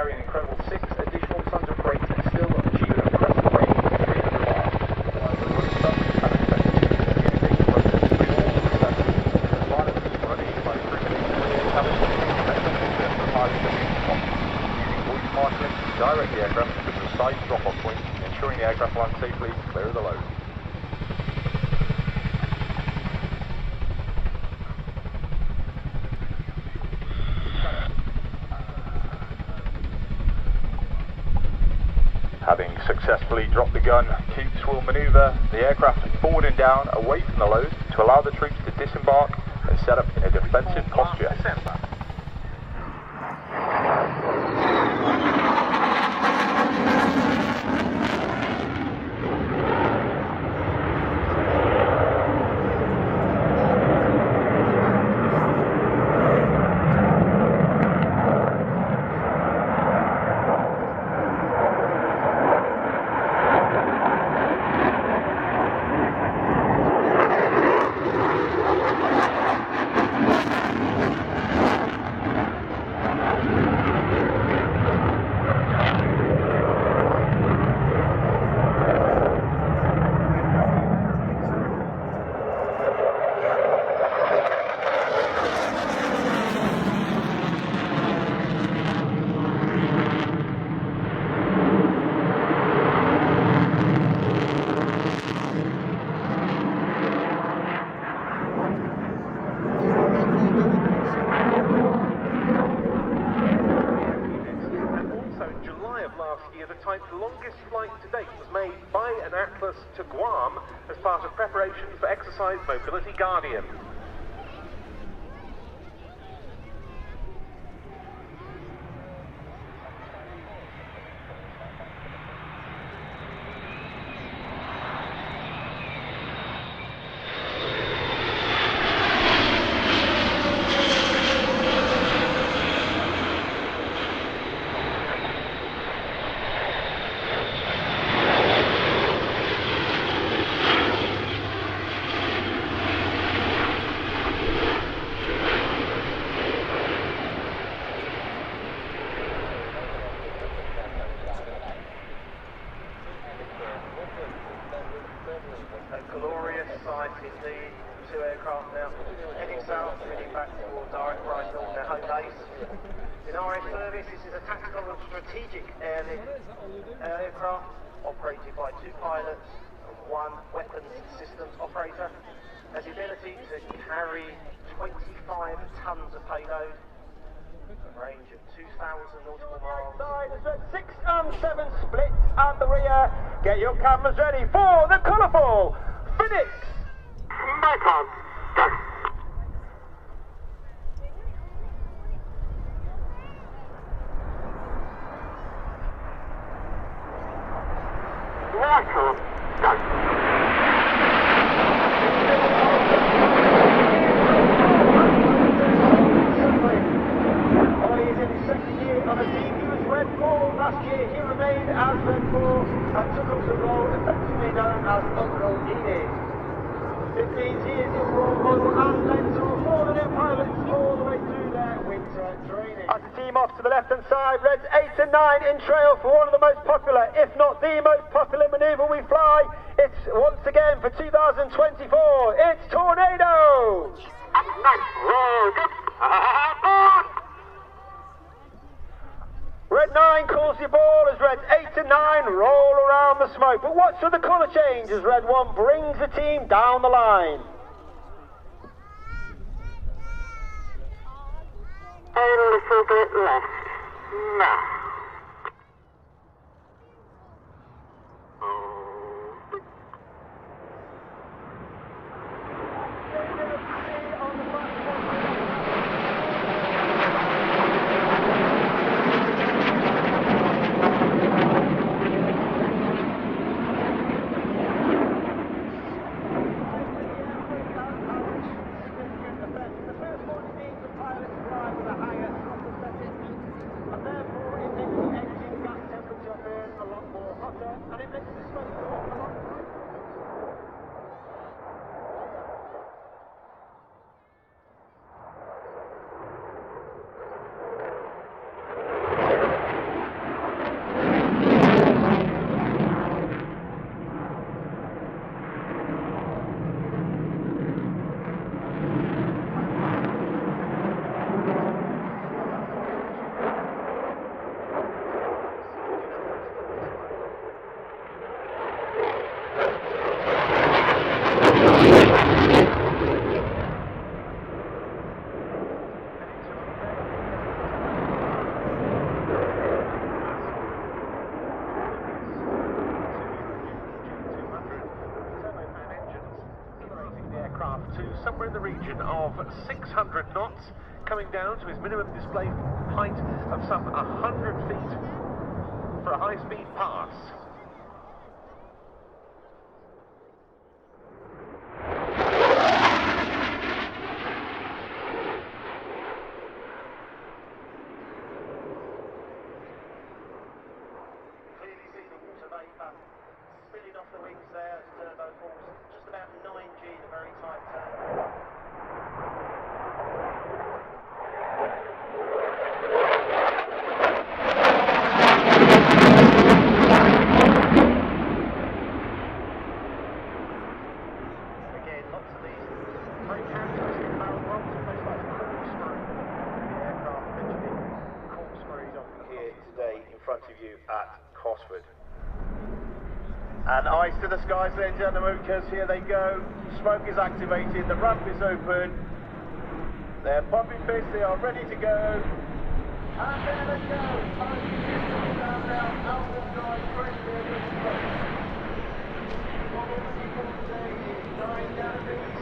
carry an incredible 6 additional tons of freight and still achieve an impressive range of 300 miles. While the road stuff have expected to communicate process with all the passengers. The pilots are enabled by discriminating clear cabin and the pilots are using voice marshalling to direct the aircraft to the precise drop-off point, ensuring the aircraft lands safely clear of the load. Having successfully dropped the gun, troops will manoeuvre the aircraft forward and down away from the load to allow the troops to disembark and set up in a defensive posture. The longest flight to date was made by an Atlas to Guam as part of preparation for exercise Mobility Guardian. Indeed, 2 aircraft now heading south, heading back towards RAF Cosford, their home base. In RAF service, this is a tactical and strategic aircraft operated by 2 pilots and 1 weapons systems operator. Has the ability to carry 25 tons of payload, a range of 2,000 nautical miles. Side is at 6 and 7 split at the rear. Get your cameras ready for the colourful Phoenix. Nikon, go. Nikon, go. Ollie is in his second year on a team. He was Red 4 last year. He remained as Red 4 and took up the role effectively known as Uncle Edie. It means he is the role model and mentor for the new pilots all the way through their winter training. As the team off to the left-hand side, Reds 8 and 9 in trail for one of the most popular, if not the most popular manoeuvre we fly. It's once again for 2024. It's Tornado! Red 9 calls the ball as Reds 8 and 9 roll around the smoke. But what's with the colour change as Red 1 brings the team down the line? A little bit left. Now. region of 600 knots, coming down to his minimum display height of some 100 feet for a high-speed pass. Clearly see the water vapour spilling off the wings there as turbo falls just about 9G, the very tight turn. Again, lots of these very characteristic barrel rolls, almost like corkscrew. The aircraft mentioning corkscrews on here today in front of you at Cosford. And eyes to the skies there, gentlemen, because here they go. Smoke is activated, the ramp is open. They're pumping fists, they are ready to go. And there they go. Down now, Alpha Drive, friendly against smoke. What we're looking for today is 9 canopies.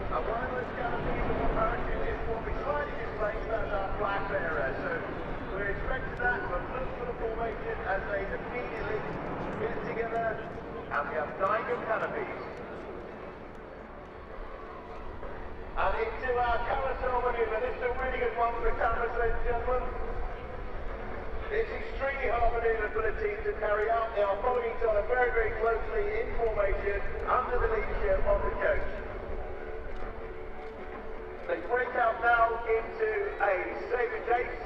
And one of those canopies of the parachute is what we slightly displaced as our flag bearer. So we're expecting that to look for the formation as they immediately get together, and we have 9 good canopies. And into our carousel maneuver. This is a really good one for the cameras, ladies and gentlemen. It's extremely hard maneuver for the team to carry out. They are following each other very, very closely in formation under the leadership of the coach. They break out now into a saber chase.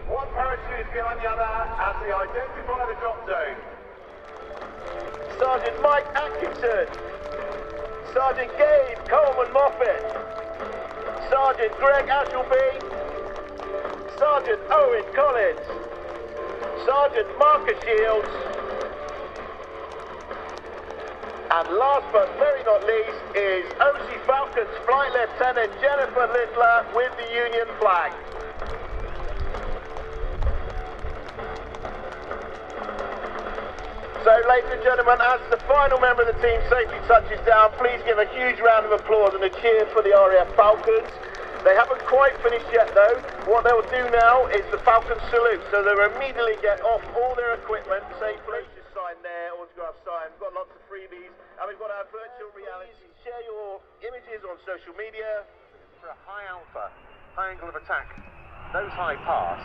One parachute is behind the other as they identify the drop zone. Sergeant Mike Atkinson, Sergeant Gabe Coleman-Moffat, Sergeant Greg Ashleby, Sergeant Owen Collins, Sergeant Marcus Shields, and last but very not least is OC Falcons Flight Lieutenant Jennifer Littler with the Union flag. So, ladies and gentlemen, as the final member of the team safely touches down, please give a huge round of applause and a cheer for the RAF Falcons. They haven't quite finished yet, though. What they'll do now is the Falcon salute, so they'll immediately get off all their equipment safely. Just sign there, autograph sign. We've got lots of freebies, and we've got our virtual reality. Share your images on social media. For a high alpha, high angle of attack, nose high pass.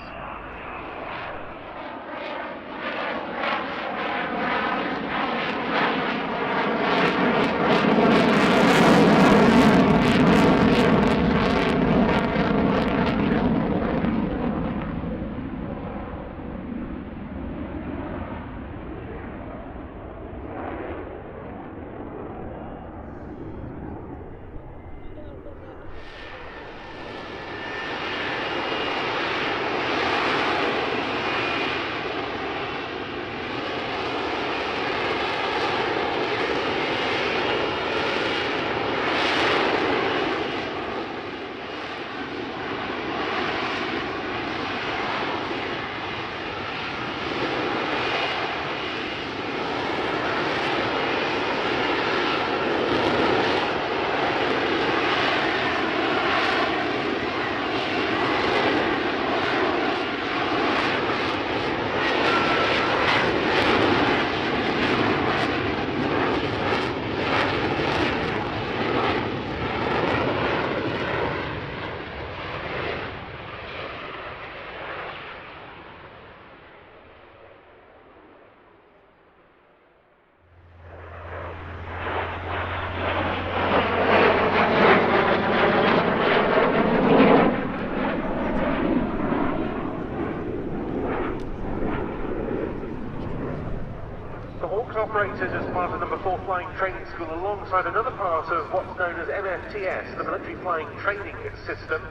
Operators as part of number 4 Flying Training School alongside another part of what's known as MFTS, the Military Flying Training System,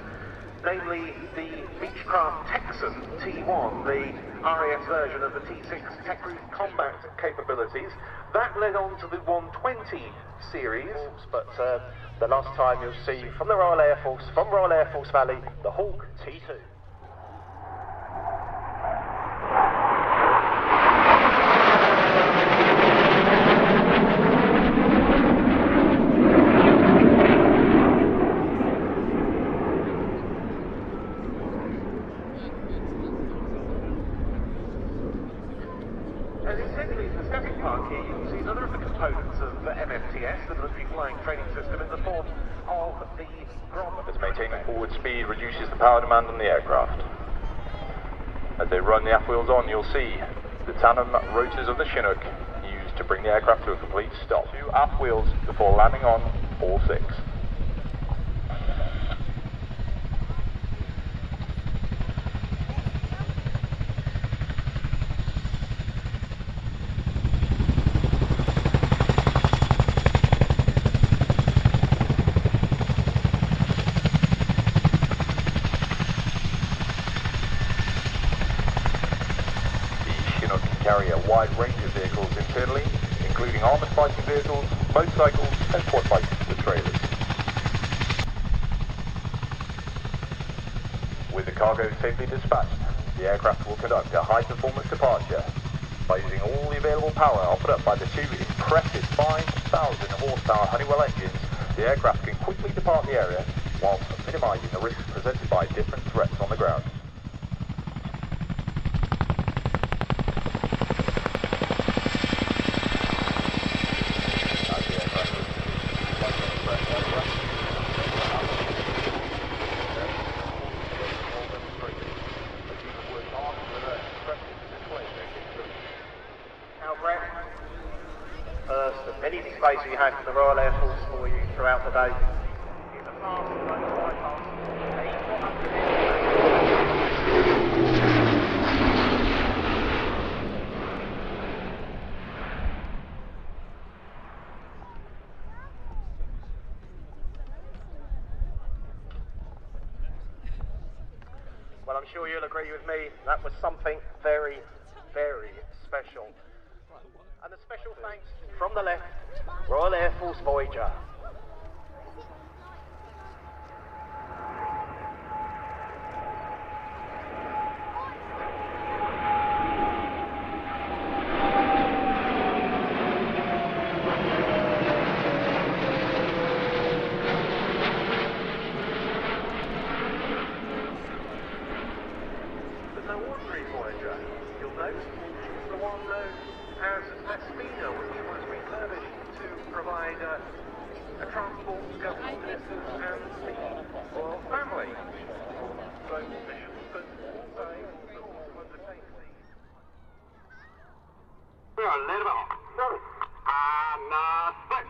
namely the Beechcraft Texan T1, the RAF version of the T6 Tech Cruise combat capabilities. That led on to the 120 series, but the last time you'll see from the Royal Air Force, from Royal Air Force Valley, the Hawk T2. Basically, in the static part here, you can see another of the components of MFTS, the military flying training system, in the form of the GROM. As maintaining forward speed reduces the power demand on the aircraft. As they run the aft wheels on, you'll see the tandem rotors of the Chinook used to bring the aircraft to a complete stop. 2 aft wheels before landing on all 6. Carry a wide range of vehicles internally, including armoured fighting vehicles, motorcycles and quad bikes with trailers. With the cargo safely dispatched, the aircraft will conduct a high-performance departure. By using all the available power offered up by the 2 impressive 5,000 horsepower Honeywell engines, the aircraft can quickly depart the area whilst minimising the risks presented by different threats on the ground. First of many displays we have from the Royal Air Force for you throughout the day is a fast FLYPAST A400M. Well, I'm sure you'll agree with me, that was something very, very special. And a special thanks from the left, Royal Air Force Voyager. But no ordinary Voyager, you'll note, it's the one known as Vespina, which was refurbished to provide a transport to government ministers and the royal family. So missions, but also to undertake the... We are late about. And six.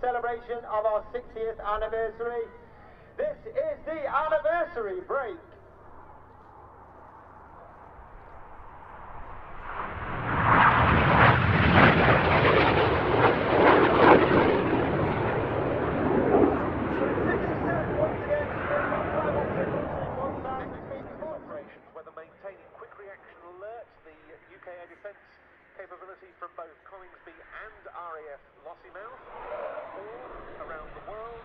Celebration of our 60th anniversary. This is the anniversary break. Whether maintaining quick reaction alerts, the UK Air Defence capability from both Collingsby and RAF Lossiemouth, all around the world.